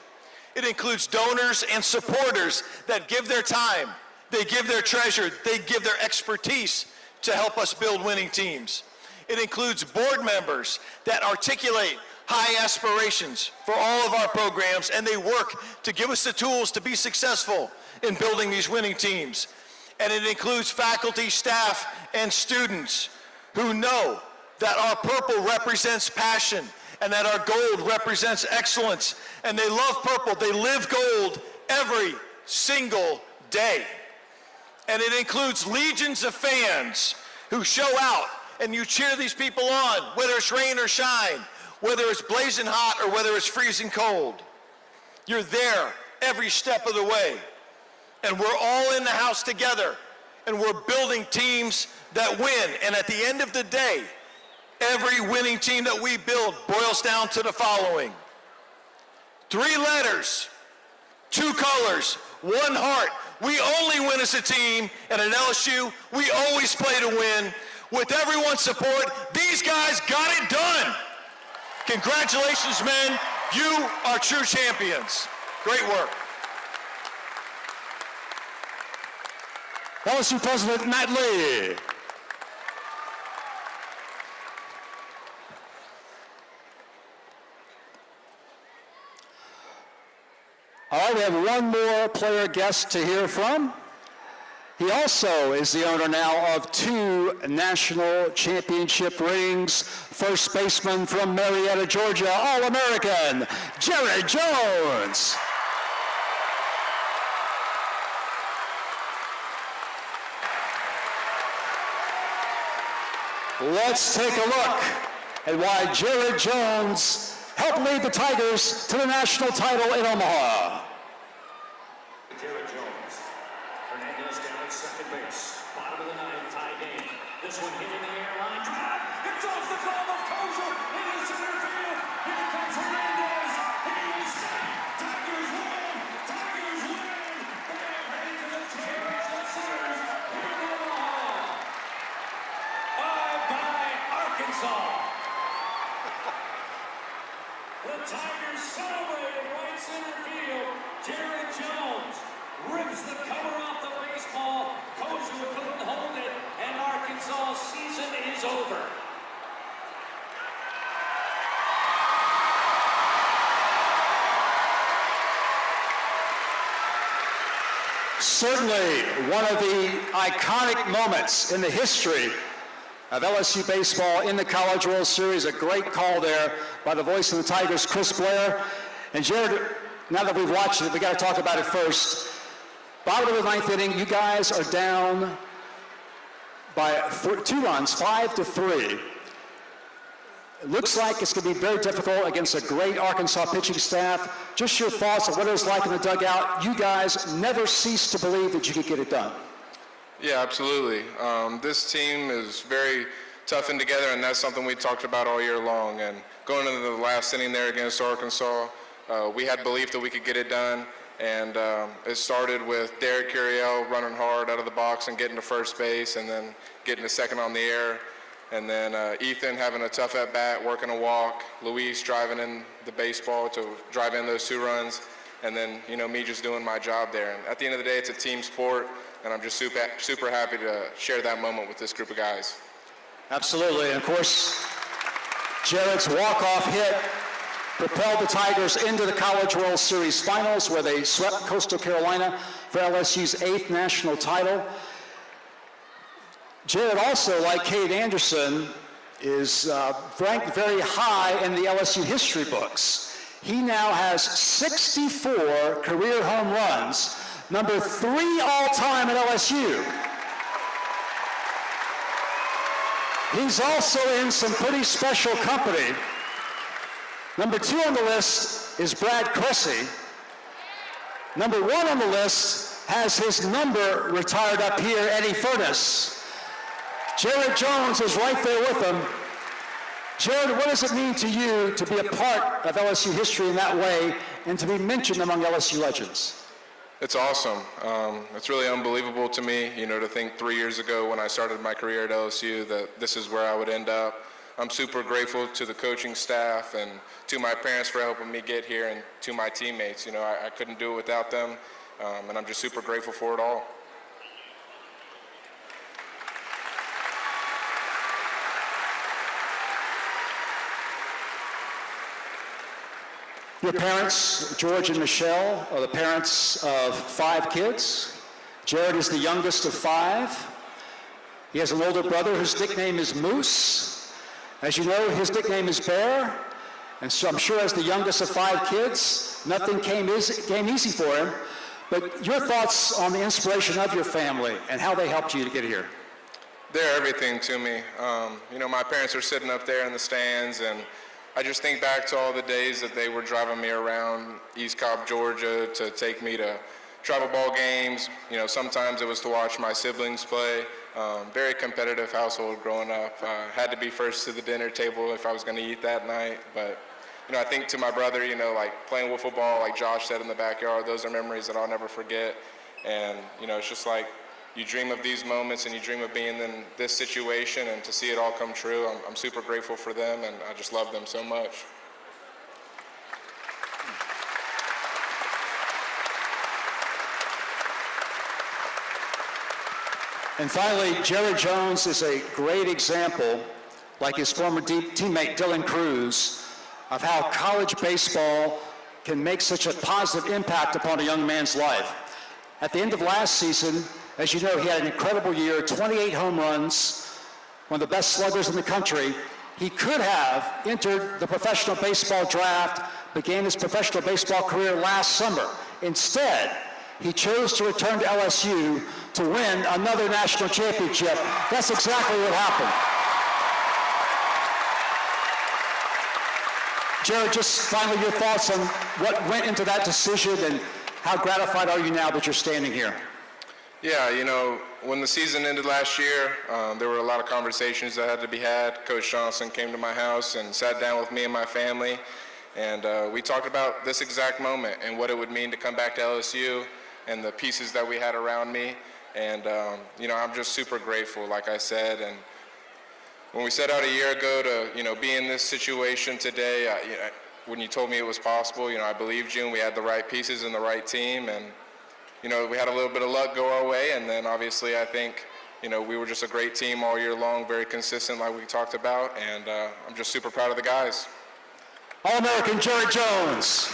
It includes donors and supporters that give their time, they give their treasure, they give their expertise to help us build winning teams. It includes board members that articulate high aspirations for all of our programs, and they work to give us the tools to be successful in building these winning teams. And it includes faculty, staff, and students who know that our purple represents passion and that our gold represents excellence. And they love purple. They live gold every single day. And it includes legions of fans who show out and you cheer these people on, whether it's rain or shine, whether it's blazing hot or whether it's freezing cold. You're there every step of the way. And we're all in the house together, and we're building teams that win. And at the end of the day, every winning team that we build boils down to the following: 3 letters, 2 colors, 1 heart. We only win as a team, and at LSU, we always play to win. With everyone's support, these guys got it done. Congratulations, men. You are true champions. Great work. LSU President Matt Lee. All right, we have one more player guest to hear from. He also is the owner now of 2 national championship rings. First baseman from Marietta, Georgia, All-American, Jared Jones. Let's take a look at why Jared Jones helped lead the Tigers to the national title in Omaha. Jared Jones. Hernandez down at second base. Bottom of the 9th, tie game. This one hit in the air, line drive. It's off the glove of Kozel into center field. Here comes Hernandez. He is safe. Tigers win. Tigers win. They are heading to the championship series in Omaha. Bye-bye, Arkansas. The Tigers celebrate in right center field. Jared Jones rips the cover off the baseball. Kozel couldn't hold it, and Arkansas' season is over. Certainly one of the iconic moments in the history of LSU baseball in the College World Series. A great call there by the voice of the Tigers, Chris Blair. And Jared, now that we've watched it, we got to talk about it first. Bottom of the ninth inning, you guys are down by 2 runs, 5-3. It looks like it's going to be very difficult against a great Arkansas pitching staff. Just your thoughts on what it was like in the dugout. You guys never ceased to believe that you could get it done. Yeah, absolutely. This team is very toughened together, and that's something we talked about all year long. And going into the last inning there against Arkansas, we had belief that we could get it done. And it started with Derek Curiel running hard out of the box and getting to first base, and then getting to second on the air. And then Ethan having a tough at-bat, working a walk, Luis driving in the baseball to drive in those 2 runs, and then, me just doing my job there. And at the end of the day, it's a team sport, and I'm just super happy to share that moment with this group of guys. Absolutely, and of course, Jared's walk-off hit propelled the Tigers into the College World Series Finals, where they swept Coastal Carolina for LSU's 8th national title. Jared also, like Cade Anderson, is ranked very high in the LSU history books. He now has 64 career home runs, number 3 all-time at LSU. He's also in some pretty special company. Number 2 on the list is Brad Cressy. Number 1 on the list has his number retired up here, Eddie Furness. Jared Jones is right there with him. Jared, what does it mean to you to be a part of LSU history in that way and to be mentioned among LSU legends? It's awesome. It's really unbelievable to me, to think 3 years ago when I started my career at LSU that this is where I would end up. I'm super grateful to the coaching staff and to my parents for helping me get here, and to my teammates. I couldn't do it without them, and I'm just super grateful for it all. Your parents, George and Michelle, are the parents of 5 kids. Jared is the youngest of 5. He has an older brother whose nickname is Moose. As you know, his nickname is Bear. And so I'm sure as the youngest of 5 kids, nothing came easy for him. But your thoughts on the inspiration of your family and how they helped you to get here? They're everything to me. My parents are sitting up there in the stands, and I just think back to all the days that they were driving me around East Cobb, Georgia to take me to travel ball games. Sometimes it was to watch my siblings play. Very competitive household growing up. Had to be first to the dinner table if I was going to eat that night. But, I think to my brother, like playing wiffle ball, like Josh said, in the backyard, those are memories that I'll never forget. And, it's just like you dream of these moments and you dream of being in this situation, and to see it all come true, I'm super grateful for them, and I just love them so much. And finally, Jared Jones is a great example, like his former teammate Dylan Cruz, of how college baseball can make such a positive impact upon a young man's life. At the end of last season, as you know, he had an incredible year, 28 home runs, one of the best sluggers in the country. He could have entered the professional baseball draft, began his professional baseball career last summer. Instead, he chose to return to LSU to win another national championship. That's exactly what happened. Jared, just finally your thoughts on what went into that decision, and how gratified are you now that you're standing here? Yeah, when the season ended last year, there were a lot of conversations that had to be had. Coach Johnson came to my house and sat down with me and my family, and we talked about this exact moment and what it would mean to come back to LSU and the pieces that we had around me. And, I'm just super grateful, like I said. And when we set out a year ago to, be in this situation today, when you told me it was possible, I believed you, and we had the right pieces and the right team. And, we had a little bit of luck go our way, and then obviously I think, we were just a great team all year long, very consistent like we talked about, and I'm just super proud of the guys. All-American Jared Jones.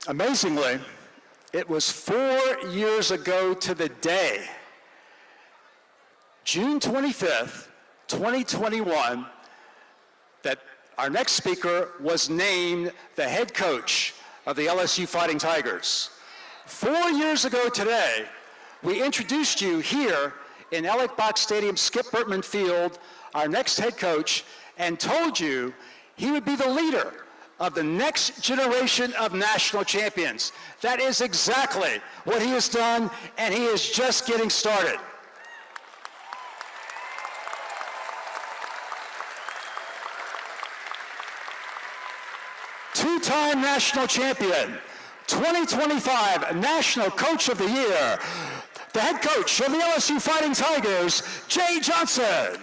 Amazingly, It was 4 years ago to the day, June 25th, 2021, that our next speaker was named the head coach of the LSU Fighting Tigers. 4 years ago today, we introduced you here in Elliott Box Stadium, Skip Bertman Field, our next head coach, and told you he would be the leader of the next generation of national champions. That is exactly what he has done, and he is just getting started. Two-time national champion, 2025 National Coach of the Year, the head coach of the LSU Fighting Tigers, Jay Johnson.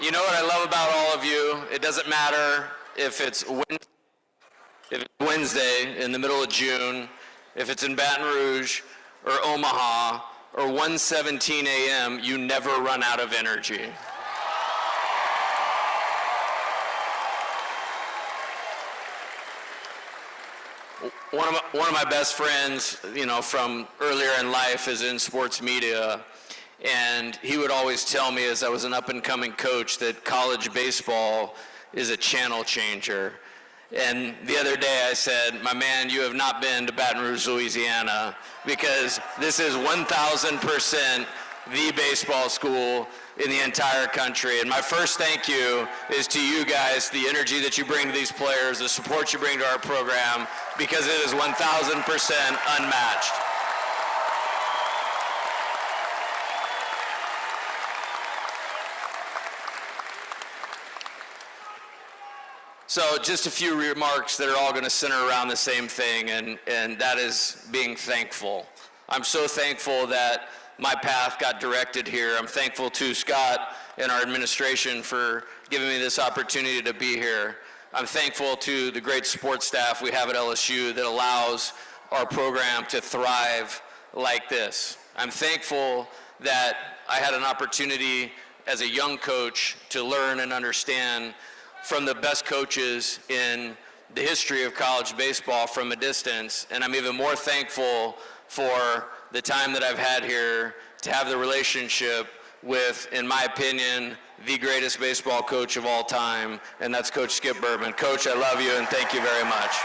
You know what I love about all of you? It doesn't matter if it's Wednesday in the middle of June, if it's in Baton Rouge or Omaha or 1:17 a.m., you never run out of energy. One of my best friends, you know, from earlier in life is in sports media. And he would always tell me as I was an up-and-coming coach that college baseball is a channel changer. And the other day I said, my man, you have not been to Baton Rouge, Louisiana, because this is 1,000% the baseball school in the entire country. And my first thank you is to you guys, the energy that you bring to these players, the support you bring to our program, because it is 1,000% unmatched. So just a few remarks that are all going to center around the same thing, and that is being thankful. I'm so thankful that my path got directed here. I'm thankful to Scott and our administration for giving me this opportunity to be here. I'm thankful to the great support staff we have at LSU that allows our program to thrive like this. I'm thankful that I had an opportunity as a young coach to learn and understand from the best coaches in the history of college baseball from a distance. And I'm even more thankful for the time that I've had here to have the relationship with, in my opinion, the greatest baseball coach of all time, and that's Coach Skip Bertman. Coach, I love you and thank you very much.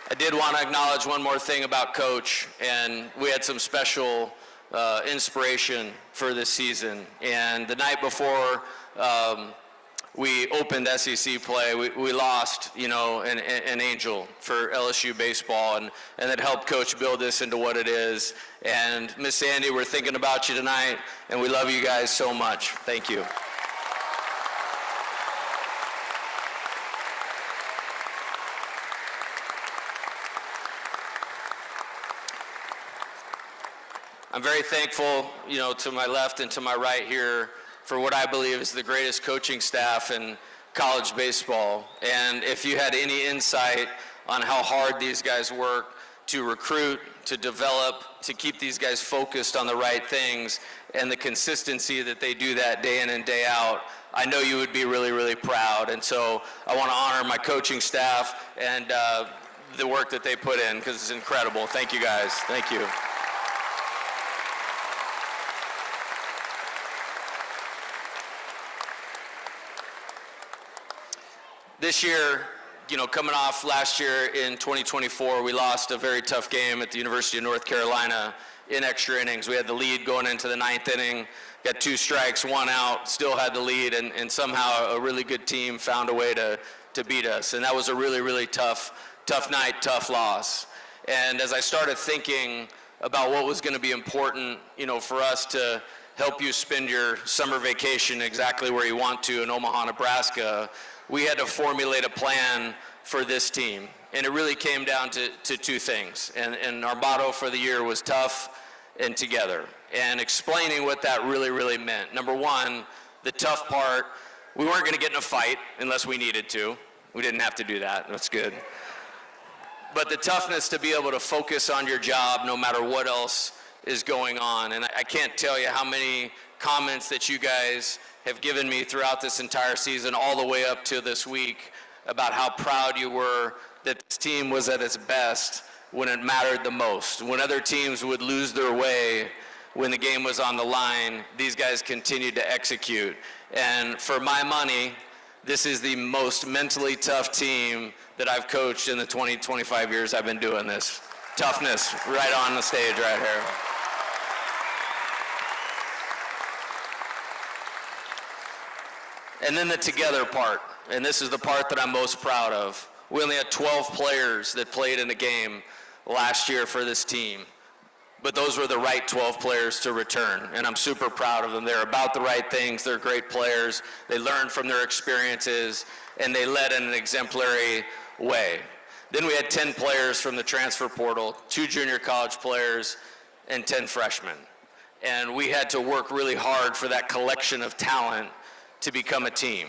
I did want to acknowledge one more thing about Coach, and we had some special inspiration for this season. And the night before we opened SEC play, we lost, you know, an angel for LSU baseball, and it helped Coach build this into what it is. And Miss Sandy, we're thinking about you tonight, and we love you guys so much. Thank you. I'm very thankful, you know, to my left and to my right here for what I believe is the greatest coaching staff in college baseball. And if you had any insight on how hard these guys work to recruit, to develop, to keep these guys focused on the right things, and the consistency that they do that day in and day out, I know you would be really, really proud. And so I want to honor my coaching staff and the work that they put in, because it's incredible. Thank you guys. Thank you. This year, you know, coming off last year in 2024, we lost a very tough game at the University of North Carolina in extra innings. We had the lead going into the 9th inning, got 2 strikes, 1 out, still had the lead, and somehow a really good team found a way to beat us. And that was a really, really tough night, tough loss. And as I started thinking about what was going to be important, you know, for us to help you spend your summer vacation exactly where you want to in Omaha, Nebraska, we had to formulate a plan for this team. And it really came down to two things. And our motto for the year was tough and together. And explaining what that really, really meant. Number one, the tough part, we weren't going to get in a fight unless we needed to. We didn't have to do that. That's good. But the toughness to be able to focus on your job no matter what else is going on. And I can't tell you how many comments that you guys have given me throughout this entire season, all the way up to this week, about how proud you were that this team was at its best when it mattered the most. When other teams would lose their way when the game was on the line, these guys continued to execute. And for my money, this is the most mentally tough team that I've coached in the 20, 25 years I've been doing this. Toughness right on the stage right here. And then the together part, and this is the part that I'm most proud of. We only had 12 players that played in the game last year for this team, but those were the right 12 players to return, and I'm super proud of them. They're about the right things. They're great players. They learned from their experiences, and they led in an exemplary way. Then we had 10 players from the transfer portal, 2 junior college players, and 10 freshmen. And we had to work really hard for that collection of talent to become a team.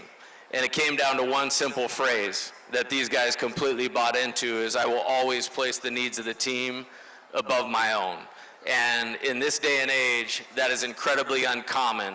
And it came down to one simple phrase that these guys completely bought into, is I will always place the needs of the team above my own. And in this day and age, that is incredibly uncommon.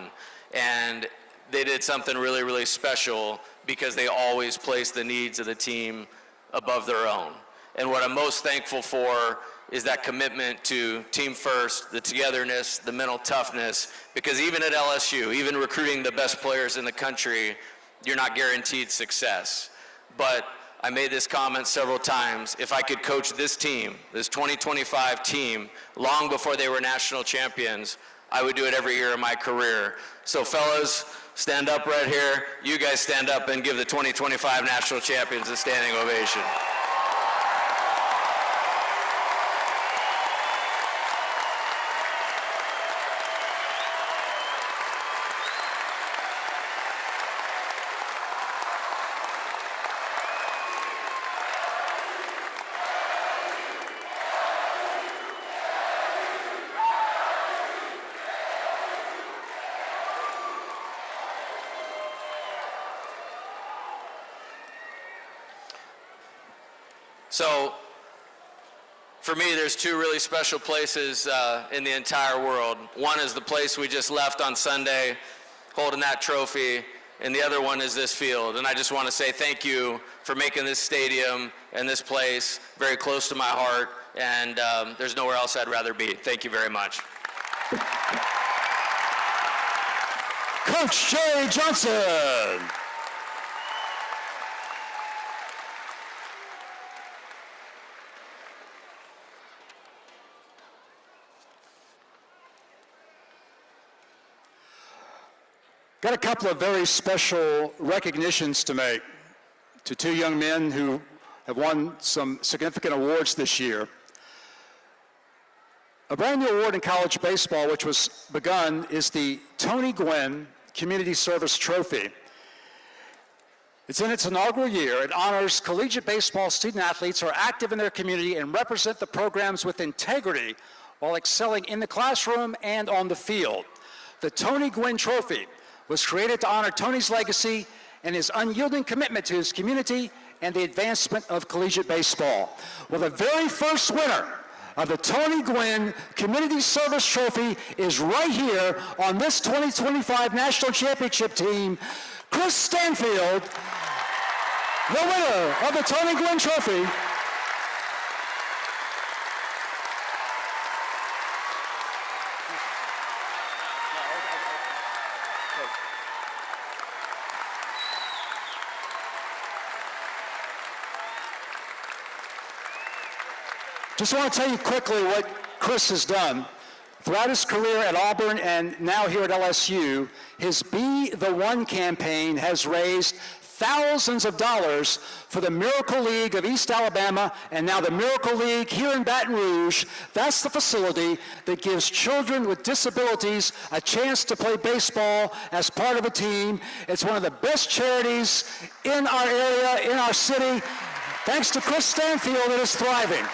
And they did something really, really special because they always placed the needs of the team above their own. And what I'm most thankful for is that commitment to team first, the togetherness, the mental toughness, because even at LSU, even recruiting the best players in the country, you're not guaranteed success. But I made this comment several times, if I could coach this team, this 2025 team, long before they were national champions, I would do it every year of my career. So fellas, stand up right here. You guys stand up and give the 2025 national champions a standing ovation. So, for me, there's 2 really special places in the entire world. One is the place we just left on Sunday, holding that trophy, and the other one is this field. And I just want to say thank you for making this stadium and this place very close to my heart, and there's nowhere else I'd rather be. Thank you very much. Coach Jay Johnson. Got a couple of very special recognitions to make to 2 young men who have won some significant awards this year. A brand new award in college baseball, which was begun, is the Tony Gwynn Community Service Trophy. It's in its inaugural year. It honors collegiate baseball student athletes who are active in their community and represent the programs with integrity while excelling in the classroom and on the field. The Tony Gwynn Trophy was created to honor Tony's legacy and his unyielding commitment to his community and the advancement of collegiate baseball. Well, the very first winner of the Tony Gwynn Community Service Trophy is right here on this 2025 National Championship team, Chris Stanfield, the winner of the Tony Gwynn Trophy. Just want to tell you quickly what Chris has done. Throughout his career at Auburn and now here at LSU, his Be the One campaign has raised thousands of dollars for the Miracle League of East Alabama and now the Miracle League here in Baton Rouge. That's the facility that gives children with disabilities a chance to play baseball as part of a team. It's one of the best charities in our area, in our city. Thanks to Chris Stanfield, it is thriving.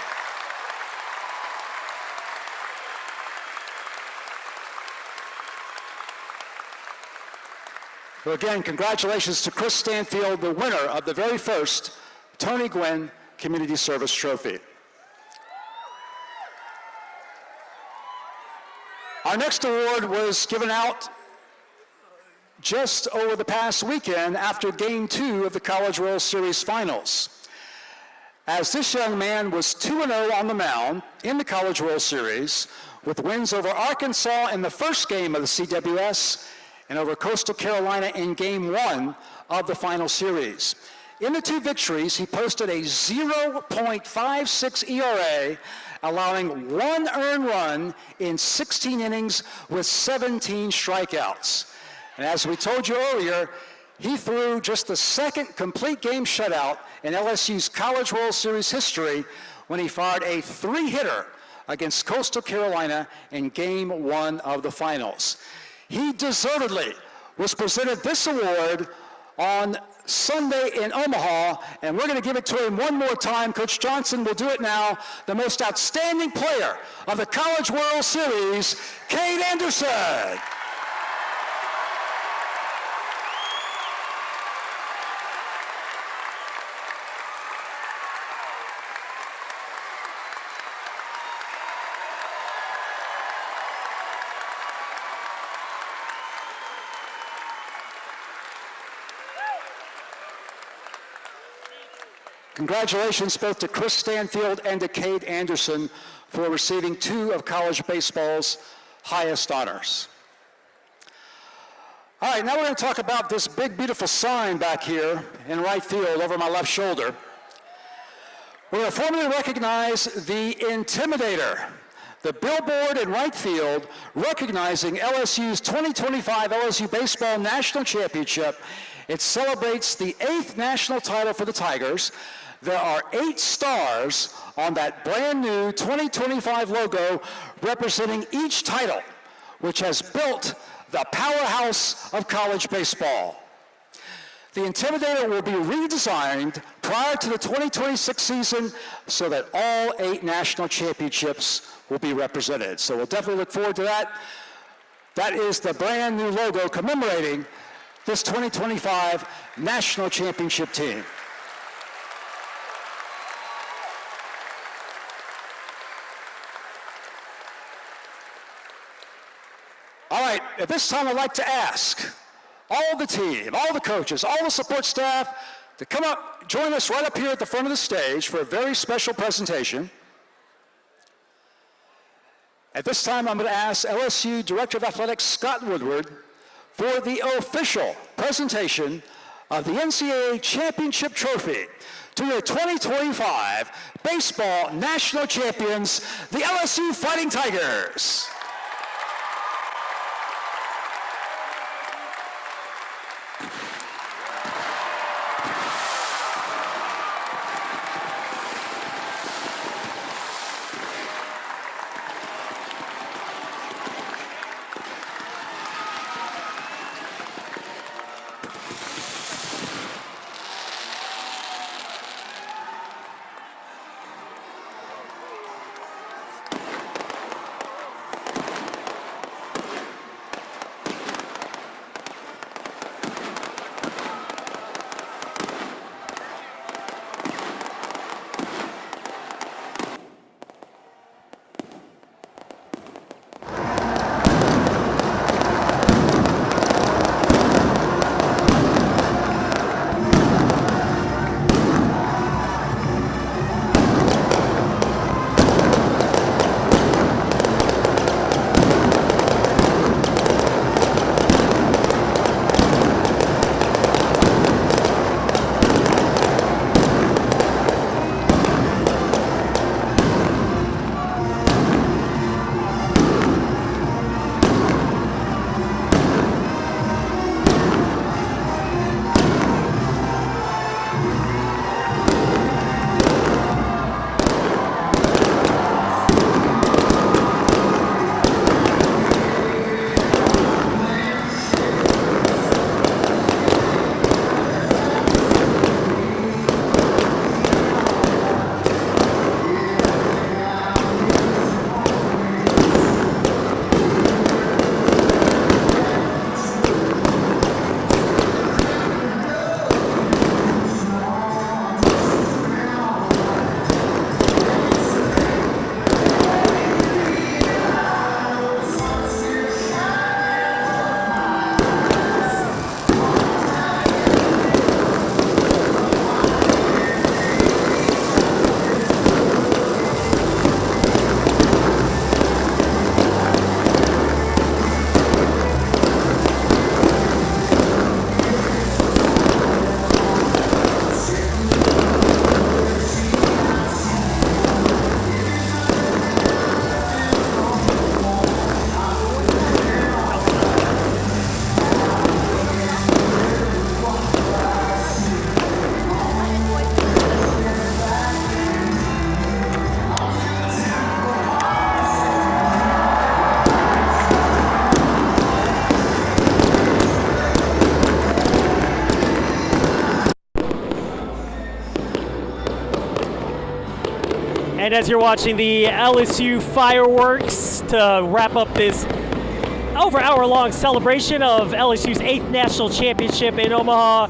So again, congratulations to Chris Stanfield, the winner of the very first Tony Gwynn Community Service Trophy. Our next award was given out just over the past weekend after Game 2 of the College World Series Finals. As this young man was 2-0 on the mound in the College World Series with wins over Arkansas in the first game of the CWS and over Coastal Carolina in Game 1 of the final series. In the two victories, he posted a 0.56 ERA, allowing 1 earned run in 16 innings with 17 strikeouts. And as we told you earlier, he threw just the second complete game shutout in LSU's College World Series history when he fired a 3-hitter against Coastal Carolina in Game 1 of the finals. He deservedly was presented this award on Sunday in Omaha, and we're going to give it to him one more time. Coach Johnson will do it now. The most outstanding player of the College World Series, Cade Anderson. Congratulations both to Chris Stanfield and to Cade Anderson for receiving 2 of college baseball's highest honors. All right, now we're going to talk about this big, beautiful sign back here in right field over my left shoulder. We're going to formally recognize the Intimidator, the billboard in right field recognizing LSU's 2025 LSU Baseball National Championship. It celebrates the 8th national title for the Tigers. There are 8 stars on that brand new 2025 logo representing each title, which has built the powerhouse of college baseball. The Intimidator will be redesigned prior to the 2026 season so that all 8 national championships will be represented. So we'll definitely look forward to that. That is the brand new logo commemorating this 2025 national championship team. All right, at this time I'd like to ask all the team, all the coaches, all the support staff to come up, join us right up here at the front of the stage for a very special presentation. At this time I'm going to ask LSU Director of Athletics Scott Woodward for the official presentation of the NCAA Championship Trophy to the 2025 Baseball National Champions, the LSU Fighting Tigers. And as you're watching the LSU fireworks to wrap up this over hour-long celebration of LSU's 8th national championship in Omaha,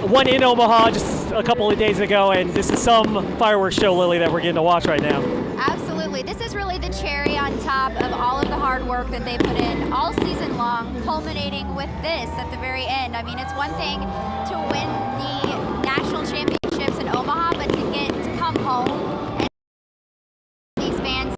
one in Omaha just a couple of days ago, and this is some fireworks show, Lily, that we're getting to watch right now. Absolutely. This is really the cherry on top of all of the hard work that they put in all season long, culminating with this at the very end. I mean, it's one thing to win the national championships in Omaha, but to come home and these fans,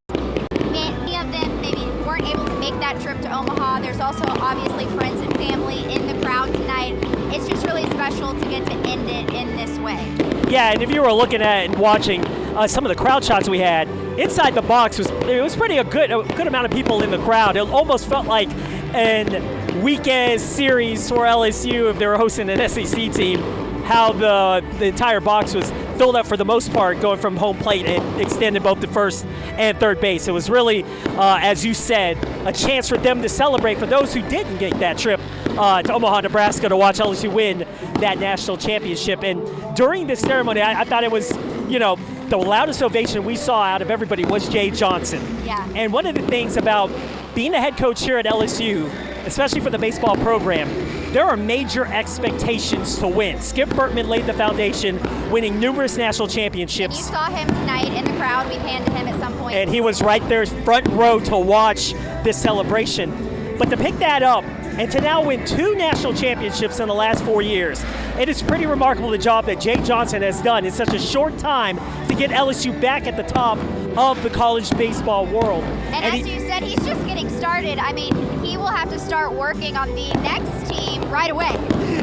many of them maybe weren't able to make that trip to Omaha. There's also obviously friends and family in the crowd tonight. It's just really special to get to end it in this way. Yeah, and if you were looking at and watching some of the crowd shots we had, inside the box was pretty a good amount of people in the crowd. It almost felt like an weekend series for LSU if they were hosting an SEC team, how the entire box was filled up for the most part, going from home plate and extended both to first and third base. It was really, as you said, a chance for them to celebrate for those who didn't get that trip to Omaha, Nebraska to watch LSU win that national championship. And during this ceremony, I thought it was, the loudest ovation we saw out of everybody was Jay Johnson. Yeah. And one of the things about being a head coach here at LSU, especially for the baseball program, there are major expectations to win. Skip Bertman laid the foundation, winning numerous national championships. You saw him tonight in the crowd. We panned to him at some point. And he was right there front row to watch this celebration. But to pick that up and to now win 2 national championships in the last 4 years, it is pretty remarkable the job that Jay Johnson has done in such a short time to get LSU back at the top of the college baseball world. And as you said, he's just getting started. I mean, he will have to start working on the next team right away.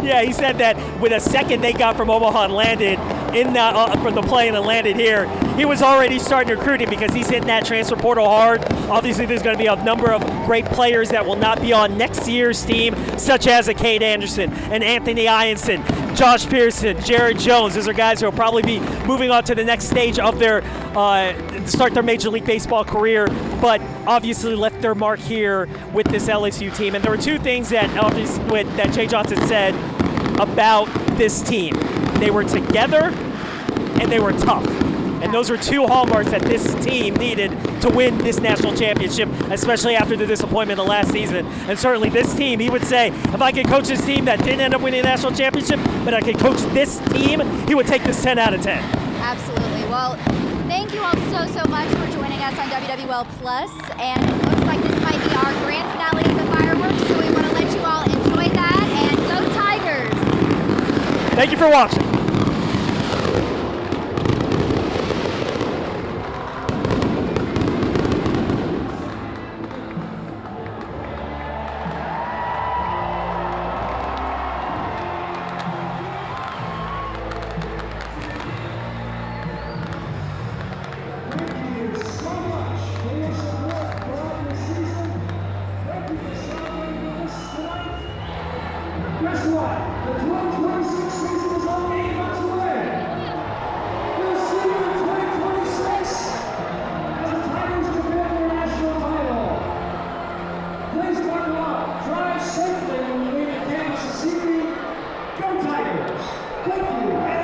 Yeah, he said that with a second they got from Omaha and landed from the plane and landed here, he was already starting recruiting because he's hitting that transfer portal hard. Obviously, there's going to be a number of great players that will not be on next year's team, such as a Cade Anderson, and Anthony Ianson, Josh Pearson, Jared Jones. Those are guys who will probably be moving on to the next stage of their start their Major League Baseball career, but obviously left their mark here with this LSU team. And there were 2 things that Jay Johnson said about this team. They were together and they were tough. And those are 2 hallmarks that this team needed to win this national championship, especially after the disappointment of last season. And certainly this team, he would say, if I could coach this team that didn't end up winning a national championship, but I could coach this team, he would take this 10 out of 10. Absolutely. Well, thank you all so much for joining us on WWL Plus. And it looks like this might be our grand finale of the fireworks, so we want to let you all enjoy that. And go Tigers! Thank you for watching. Guess what? The 2026 season is only 8 months away. We'll see you in 2026 as the Tigers defend their national title. Please buckle up. Drive safely when you leave the campus this evening. Go Tigers! Thank you.